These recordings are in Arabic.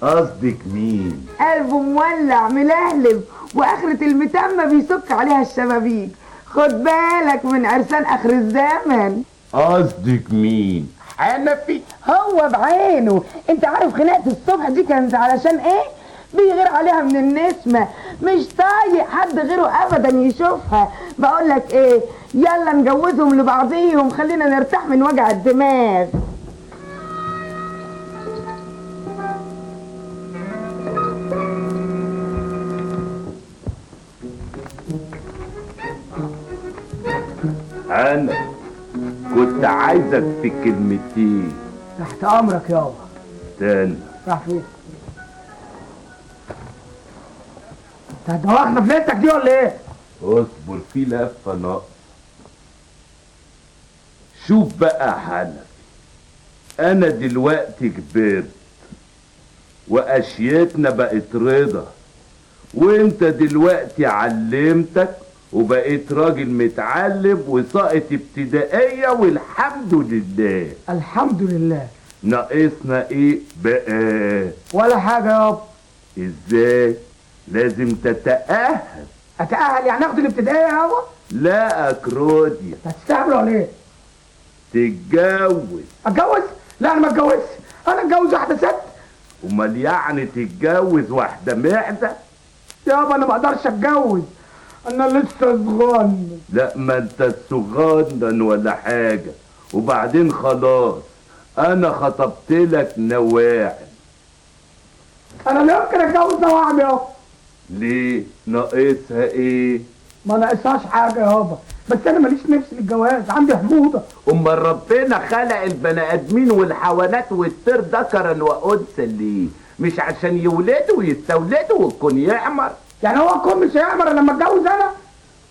قصدك مين؟ قلبه مولع ملهلب واخرة المتمة بيسك عليها الشبابيك. خد بالك من عرسان اخر الزمن. قصدك مين؟ حنفي؟ هو بعينه. انت عارف خناقة الصبح دي كانت علشان ايه؟ بيغير عليها من النسمة، مش طايق حد غيره ابدا يشوفها. بقولك ايه، يلا نجوزهم لبعضيهم، خلينا نرتاح من وجع الدماغ. انا كنت عايزك في كلمتين. تحت امرك يابا. استنى. راح فين؟ انت هتدوخنا في ليلتك دي ولا ايه؟ اصبر، في لفه ناقص. شوف بقى يا حنفي، انا دلوقتي كبرت واشيتنا بقت رضا، وانت دلوقتي علمتك وبقيت راجل متعلم وساقط ابتدائية والحمد لله. الحمد لله. ناقصنا ايه بقى؟ ولا حاجة يابا. ازاي؟ لازم تتأهل. اتأهل يعني اخد الابتدائية يابا؟ لا اكروديا. هتستعمل ولا ايه؟ تتجوز. اتجوز؟ لا انا ما اتجوزش، انا اتجوز واحدة ست. امال يعني تتجوز واحدة معدة؟ يابا انا ما اقدرش اتجوز، انا لسه صغنن. لا ما انت صغنن ولا حاجة، وبعدين خلاص انا خطبت لك نواعم. انا لا يمكن اتجوز نواعم يابا. ليه؟ ناقصها ايه؟ ما ناقصهاش حاجة يابا، بس انا ماليش نفس للجواز، عندي حموضة. امال ربنا خلق البني ادمين والحيوانات والطير ذكرا وانثى ليه؟ مش عشان يولدوا ويستولدوا والكون يعمر؟ يعني هو الكون مش هيعمر لما اتجوز انا؟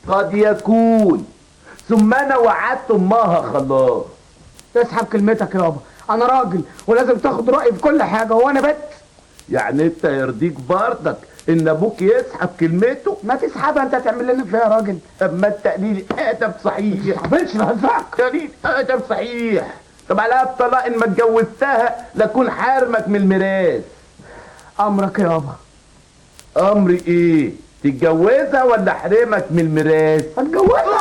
قد يكون، ثم انا وعدت امها خلاص. اسحب كلمتك يابا، انا راجل ولازم تاخد رأيي في كل حاجة، وانا بت. يعني انت يرضيك برضك ان ابوك يسحب كلمته؟ ما تسحبها، انت هتعمل لنا فيها يا راجل. طب ما انت قليل ادب صحيح. ما تحبلش لهزقك. قليل ادب صحيح. طب على الطلاق ان ما اتجوزتها لاكون حارمك من الميراث. امرك يابا. امري ايه؟ تتجوزها ولا احرمك من الميراث؟ هتجوزها.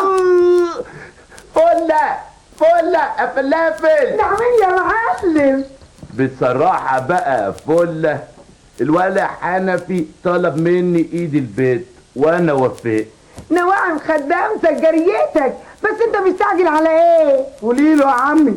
فله فله فلافل. نعمل يا معلم. بصراحة بقى فله، الولد حنفي طلب مني ايد البيت وانا وافقت. نواعم خدامتك جريتك، بس انت مستعجل على ايه؟ قولي له يا عمي.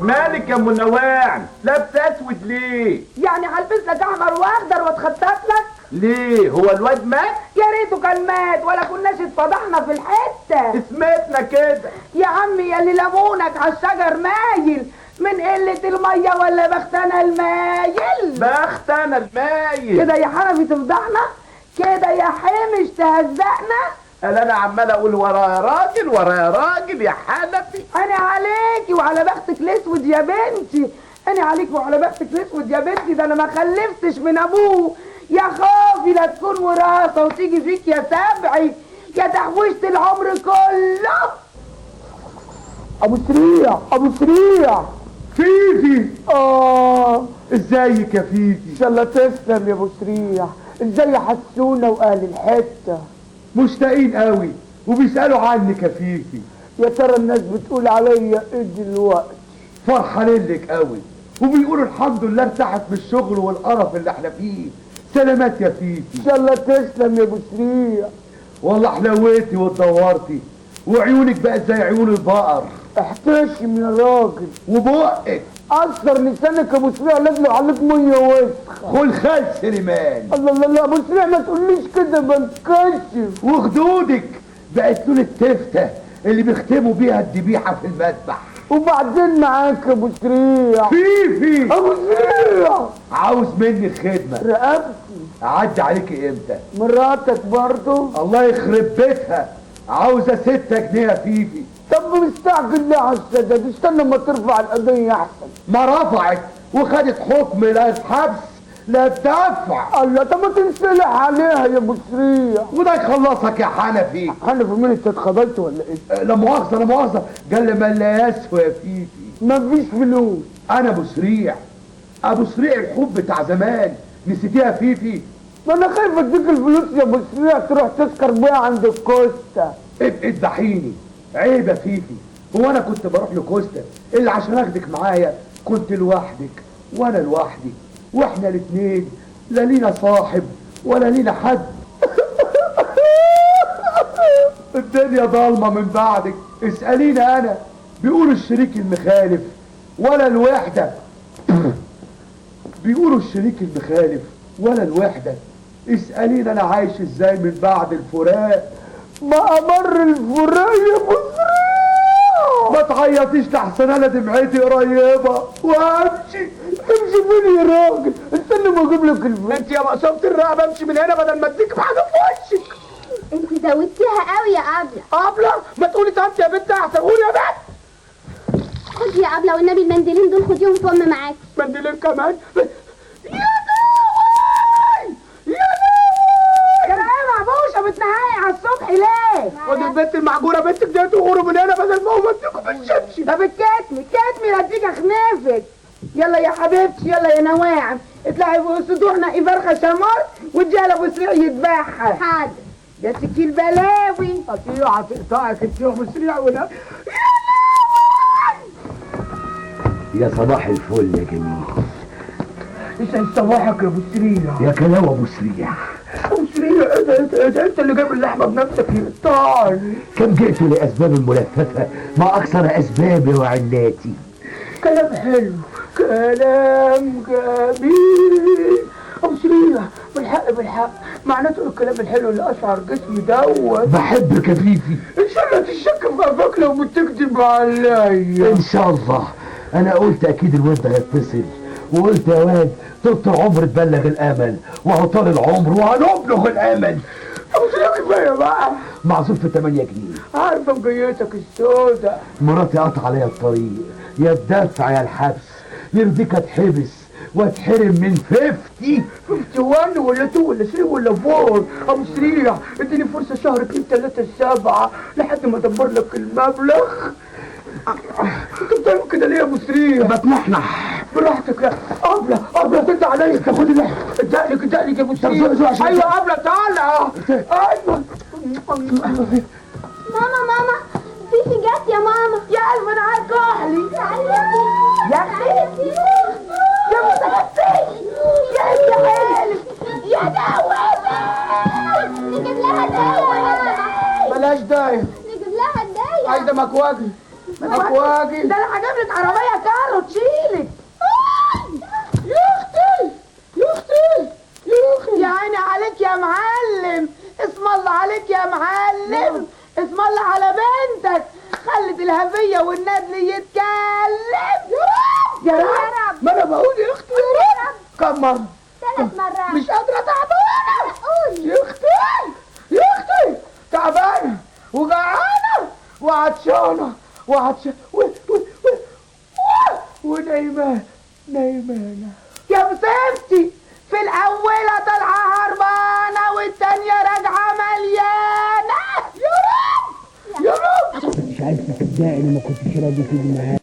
مالك يا ام نواعم؟ لابس اسود ليه؟ يعني هلبس لك احمر واخضر واتخطط لك؟ ليه؟ هو الواد مات؟ يا ريته كان مات ولا كناش اتفضحنا في الحته. اسمتنا كده يا عمي يا اللي ليمونك على الشجر مايل من قله الميه ولا بختنا المايل؟ بخت انا المايل. كده يا حنفي تفضحنا؟ كده يا حمش تهزقنا؟ قال انا عمال اقول ورا يا راجل ورا يا راجل يا حنفي. انا عليكي وعلى بختك الاسود يا بنتي، انا عليكي وعلى بختك الاسود يا بنتي، ده انا ما خلفتش من ابوه. يا خوفي لا تكون وراثه وتيجي فيك يا سبعي يا تحويشة العمر كله. ابو سريع ابو سريع. فيفي. ازيك يا فيفي؟ ان شاء الله تسلم يا ابو سريع. ازاي حسونا واهل الحته؟ مشتاقين قوي وبيسالوا عنك يا فيفي. يا ترى الناس بتقول عليا ايه دلوقتي؟ فرحانين لك قوي وبيقولوا الحمد لله ارتاحت من الشغل والقرف اللي احنا فيه. سلامات يا فيفي. ان شاء الله تسلم يا ابو سريع. والله حلويتي واتدورتي وعيونك بقت زي عيون البقر. احتشم يا راجل. وبقك قصر لسانك يا ابو سريع، لازم عليك ميه وسخه. خلخال سليمان. الله الله الله ابو سريع ما تقوليش كده بنكشف. وخدودك بقت لون التفتة اللي بيختموا بيها الذبيحة في المذبح. وبعدين معاك يا ابو سريع. فيفي ابو سريع عاوز مني خدمة. رقبتي. اعدي عليكي امتى؟ مراتك برضو. الله يخرب بيتها، عاوزة 6 جنيه يا فيفي. طب مستعجل ليه على السداد؟ استنى ما ترفع القضية احسن. ما رفعت وخدت حكم لا الحبس لا الدفع. الله طب ما تنسلح عليها يا ابو سريع. وده يخلصك يا حنفي. حنفي مين؟ انت اتخبلت ولا ايه؟ لا مؤاخذة لا مؤاخذة، قال ما لا يسوى يا فيفي. مفيش فلوس. انا ابو سريع، ابو سريع الحب بتاع زمان، نسيتيها يا فيفي؟ ما انا خايف اديك الفلوس يا ابو سريع تروح تسكر بيها عند الكوستا. ابقي اذبحيني، عيب يا فيفي. هو انا كنت بروح لكوستا اللي عشان اخدك معايا كنت لوحدك وانا لوحدي، واحنا الاتنين لا لينا صاحب ولا لينا حد. الدنيا ضلمه من بعدك. اساليني انا، بيقولوا الشريك المخالف ولا الوحده. بيقولوا الشريك المخالف ولا الوحده. اساليني انا عايش ازاي من بعد الفراق. ما امر الفراق يا ابو سريع. ما تعيطيش لحسن انا دمعتي قريبه وامشي. تمشي فين يا راجل؟ استنى ما اجيب لك الفلوس. انت يا مقصوبة الرقبه امشي من هنا بدل ما اديك بحاجه في وشك. انت زودتيها قوي يا ابله. ابله ما تقولي طنط يا بنت احسن. قولي يا بنت. خدي يا ابله والنبي المنديلين دول خديهم فم معاكي. منديلين كمان؟ يا لهوي يا لهوي. كده ايه معبوشه بتنهاي على الصبح ليه؟ خدي البنت المعجوره بنتك ديت وغوروا من هنا بدل ما هو اديكم بالشبشب. طب الكتمي هديك اخنافك. يلا يا حبيبتي يلا يا نواعم، اطلعي فوق السطوح نقي فرخه شمار واديها لابو سريع يذبحها. حاضر. جاتك البلاوي. هتقطعك هتقطعك انت يا ابو سريع ولا يا صباح الفل يا جميل. يسعد صباحك يا ابو سريع. يا كلاوة ابو سريع. ابو سريع ايه ده انت اللي جايب اللحمه بنفسك يا طال. كم جئت لاسباب ملففه ما اكثر اسبابي وعلاتي. كلام حلو، كلام جميل. ابو سريع بالحق بالحق معناته الكلام الحلو اللي اشعر جسمي دوت. بحبك يا فيفي. ان شاء الله تشك في ابوك لو بتكذب عليا. ان شاء الله. انا قلت اكيد الواد ده هيتصل، وقلت يا واد طول العمر تبلغ الامل وهو طال العمر وهنبلغ الامل. ابو سريع كفايه بقى. معزوف في 8 جنيه. عارفه مجيتك السودا. مراتي قطع عليا الطريق، يا الدفع يا الحبس. يرضيك اتحبس واتحرم من 50. 51 ولا 2 ولا 3 ولا 4. ابو سريع اديني فرصه شهر 2 3 7 لحد ما ادبر لك المبلغ. انت بتعمل كده ليه يا ابو سريع؟ بتنحنح. براحتك يا ابله تدي عليا. تاخد لي ادقلك يا ابو سريع. ايوه ابله طالعه. ايوه. ماما فيفي جت يا ماما. يا قلب انا عايز كحلي. يا اختي يا متنفس يا حلو يا دوامة. نجيب لها هدايا. بلاش داية. نجيب لها هدايا. عايزة مكواجي. مكواجي. ده انا هجيب لك عربية كارو تشيلك. يا اختي يا اختي يا اختي. يا عيني عليك يا معلم. اسم الله عليك يا معلم. اسم الله على بنتك. خلت الهفية والندل يتكلم. يا رب ما انا بقول يا اختي يا رب. كم مرة؟ 3 مرات. مش قادرة تعبانة. قول. يا اختي يا اختي تعبانة وجعانة وعطشانة ونايمانة يا بسيبتي. في الأولى طالعة هربانة والتانية راجعة مليانة. يا رب يا رب. مش عارفه تصدقني ما كنتش راضي تيجي معايا.